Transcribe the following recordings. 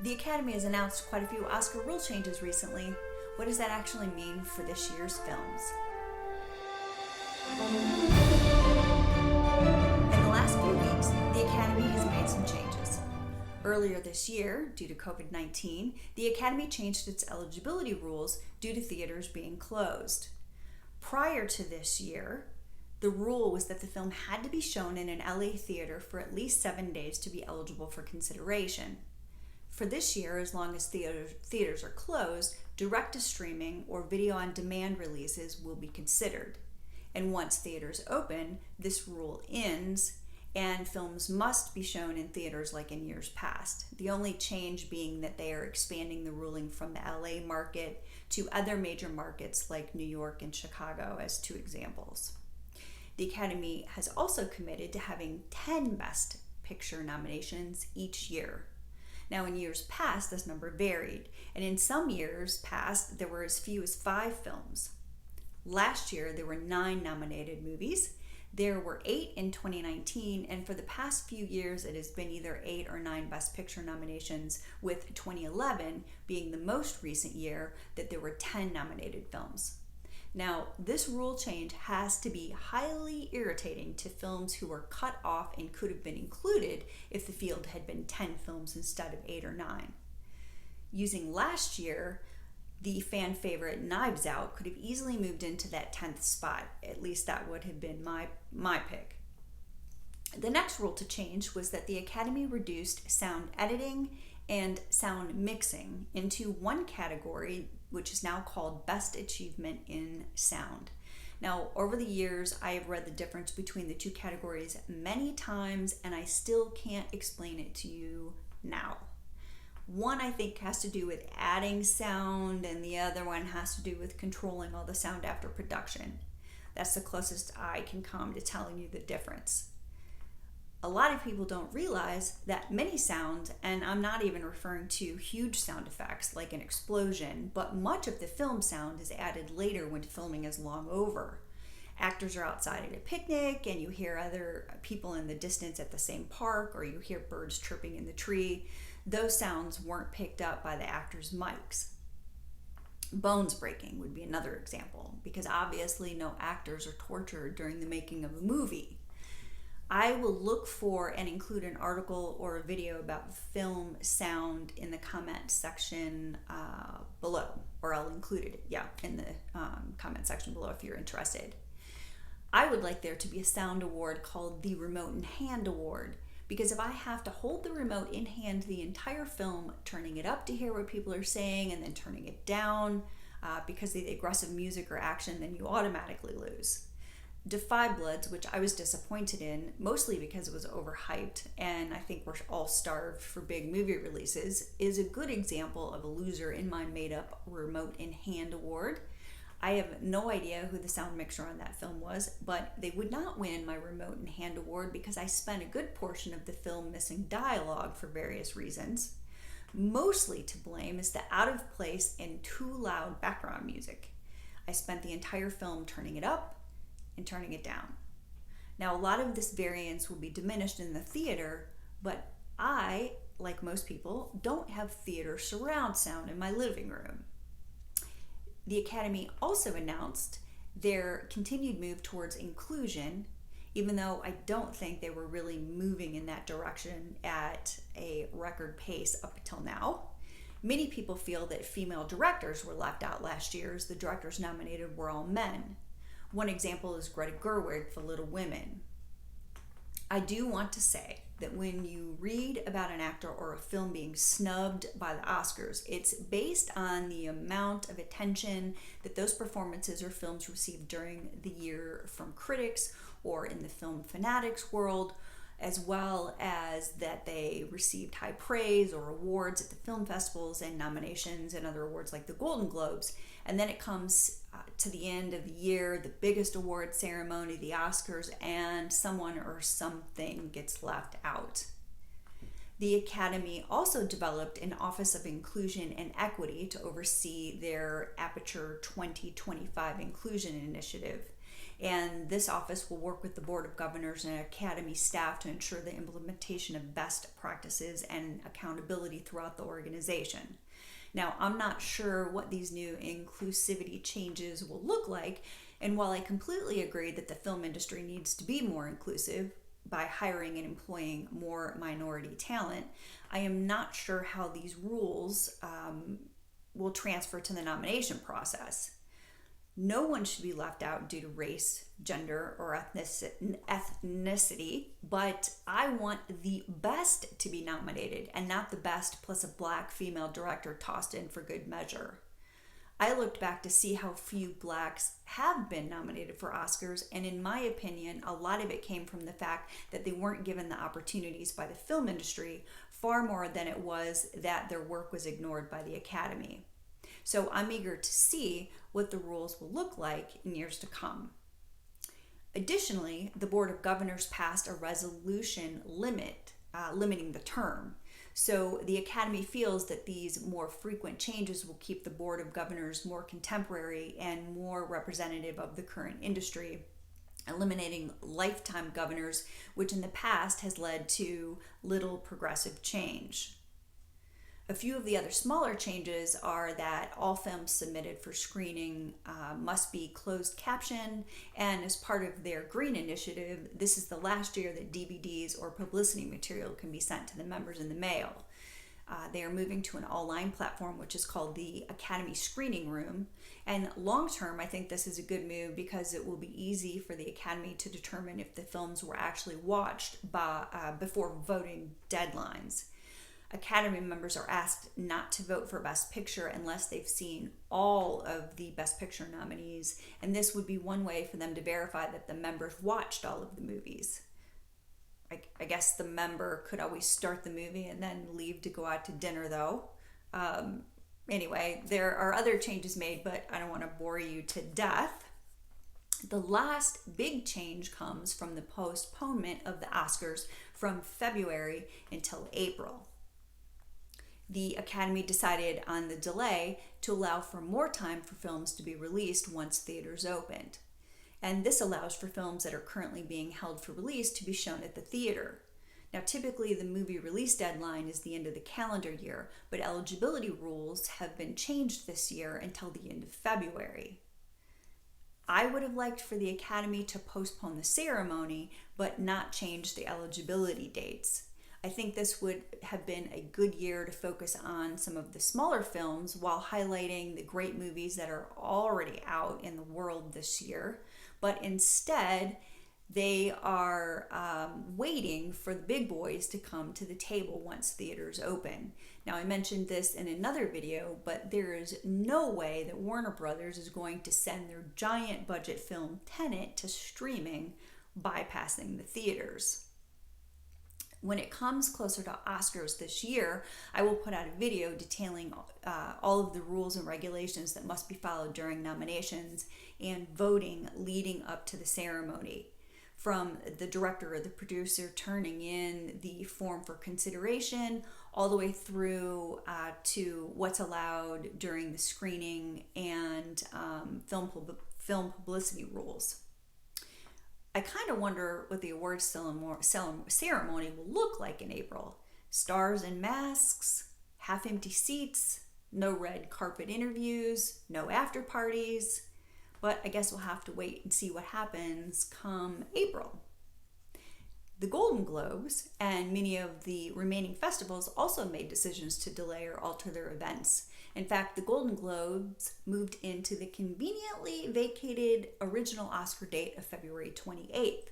The Academy has announced quite a few Oscar rule changes recently. What does that actually mean for this year's films? In the last few weeks, the Academy has made some changes. Earlier this year, due to COVID-19, the Academy changed its eligibility rules due to theaters being closed. Prior to this year, the rule was that the film had to be shown in an LA theater for at least 7 days to be eligible for consideration. For this year, as long as theaters are closed, direct-to-streaming or video-on-demand releases will be considered. And once theaters open, this rule ends, and films must be shown in theaters like in years past. The only change being that they are expanding the ruling from the LA market to other major markets like New York and Chicago as two examples. The Academy has also committed to having 10 Best Picture nominations each year. Now, in years past, this number varied, and in some years past, there were as few as 5 films. Last year, there were 9 nominated movies. There were 8 in 2019, and for the past few years, it has been either 8 or 9 Best Picture nominations, with 2011 being the most recent year that there were 10 nominated films. Now, this rule change has to be highly irritating to films who were cut off and could have been included if the field had been 10 films instead of 8 or 9. Using last year, the fan favorite Knives Out could have easily moved into that 10th spot. At least that would have been my pick. The next rule to change was that the Academy reduced sound editing and sound mixing into one category, which is now called Best Achievement in Sound. Now, over the years, I have read the difference between the two categories many times, and I still can't explain it to you now. One, I think, has to do with adding sound, and the other one has to do with controlling all the sound after production. That's the closest I can come to telling you the difference. A lot of people don't realize that many sounds, and I'm not even referring to huge sound effects like an explosion, but much of the film sound is added later when filming is long over. Actors are outside at a picnic and you hear other people in the distance at the same park, or you hear birds chirping in the tree. Those sounds weren't picked up by the actors' mics. Bones breaking would be another example, because obviously no actors are tortured during the making of a movie. I will look for and include an article or a video about film sound in the comment section below, or I'll include it, in the comment section below if you're interested. I would like there to be a sound award called the Remote in Hand Award, because if I have to hold the remote in hand the entire film, turning it up to hear what people are saying and then turning it down because of the aggressive music or action, then you automatically lose. Defy Bloods, which I was disappointed in, mostly because it was overhyped, and I think we're all starved for big movie releases, is a good example of a loser in my made-up Remote in Hand Award. I have no idea who the sound mixer on that film was, but they would not win my Remote in Hand Award because I spent a good portion of the film missing dialogue for various reasons. Mostly to blame is the out-of-place and too loud background music. I spent the entire film turning it up and turning it down. Now, a lot of this variance will be diminished in the theater, but I, like most people, don't have theater surround sound in my living room. The Academy also announced their continued move towards inclusion, even though I don't think they were really moving in that direction at a record pace up until now. Many people feel that female directors were left out last year, as the directors nominated were all men. One example is Greta Gerwig for Little Women. I do want to say that when you read about an actor or a film being snubbed by the Oscars, it's based on the amount of attention that those performances or films received during the year from critics or in the film fanatics world, as well as that they received high praise or awards at the film festivals and nominations and other awards like the Golden Globes. And then it comes to the end of the year, the biggest award ceremony, the Oscars, and someone or something gets left out. The Academy also developed an Office of Inclusion and Equity to oversee their Aperture 2025 Inclusion Initiative. And this office will work with the Board of Governors and Academy staff to ensure the implementation of best practices and accountability throughout the organization. Now, I'm not sure what these new inclusivity changes will look like, and while I completely agree that the film industry needs to be more inclusive by hiring and employing more minority talent, I am not sure how these rules will transfer to the nomination process. No one should be left out due to race, gender, or ethnicity, but I want the best to be nominated and not the best plus a black female director tossed in for good measure. I looked back to see how few blacks have been nominated for Oscars, and in my opinion, a lot of it came from the fact that they weren't given the opportunities by the film industry, far more than it was that their work was ignored by the Academy. So I'm eager to see what the rules will look like in years to come. Additionally, the Board of Governors passed a resolution limiting the term. So the Academy feels that these more frequent changes will keep the Board of Governors more contemporary and more representative of the current industry, eliminating lifetime governors, which in the past has led to little progressive change. A few of the other smaller changes are that all films submitted for screening must be closed caption, and as part of their Green Initiative, this is the last year that DVDs or publicity material can be sent to the members in the mail. They are moving to an online platform which is called the Academy Screening Room, and long term I think this is a good move because it will be easy for the Academy to determine if the films were actually watched before voting deadlines. Academy members are asked not to vote for Best Picture unless they've seen all of the Best Picture nominees, and this would be one way for them to verify that the members watched all of the movies. I guess the member could always start the movie and then leave to go out to dinner, though. Anyway, there are other changes made, but I don't want to bore you to death. The last big change comes from the postponement of the Oscars from February until April. The Academy decided on the delay to allow for more time for films to be released once theaters opened. And this allows for films that are currently being held for release to be shown at the theater. Now, typically the movie release deadline is the end of the calendar year, but eligibility rules have been changed this year until the end of February. I would have liked for the Academy to postpone the ceremony, but not change the eligibility dates. I think this would have been a good year to focus on some of the smaller films while highlighting the great movies that are already out in the world this year. But instead, they are waiting for the big boys to come to the table once theaters open. Now, I mentioned this in another video, but there is no way that Warner Brothers is going to send their giant budget film Tenet to streaming, bypassing the theaters. When it comes closer to Oscars this year, I will put out a video detailing all of the rules and regulations that must be followed during nominations and voting leading up to the ceremony. From the director or the producer turning in the form for consideration, all the way through to what's allowed during the screening and film publicity rules. I kind of wonder what the awards ceremony will look like in April. Stars and masks, half-empty seats, no red carpet interviews, no after parties. But I guess we'll have to wait and see what happens come April. The Golden Globes and many of the remaining festivals also made decisions to delay or alter their events. In fact, the Golden Globes moved into the conveniently vacated original Oscar date of February 28th.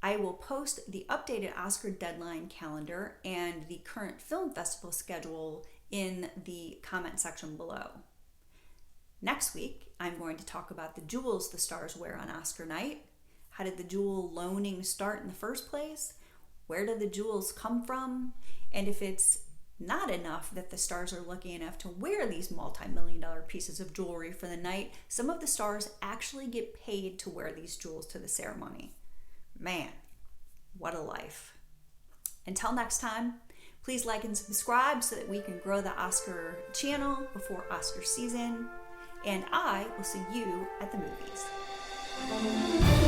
I will post the updated Oscar deadline calendar and the current film festival schedule in the comment section below. Next week, I'm going to talk about the jewels the stars wear on Oscar night. How did the jewel loaning start in the first place? Where did the jewels come from? And if it's not enough that the stars are lucky enough to wear these multi-million-dollar pieces of jewelry for the night, some of the stars actually get paid to wear these jewels to the ceremony. Man, what a life. Until next time, please like and subscribe so that we can grow the Oscar channel before Oscar season. And I will see you at the movies. Bye.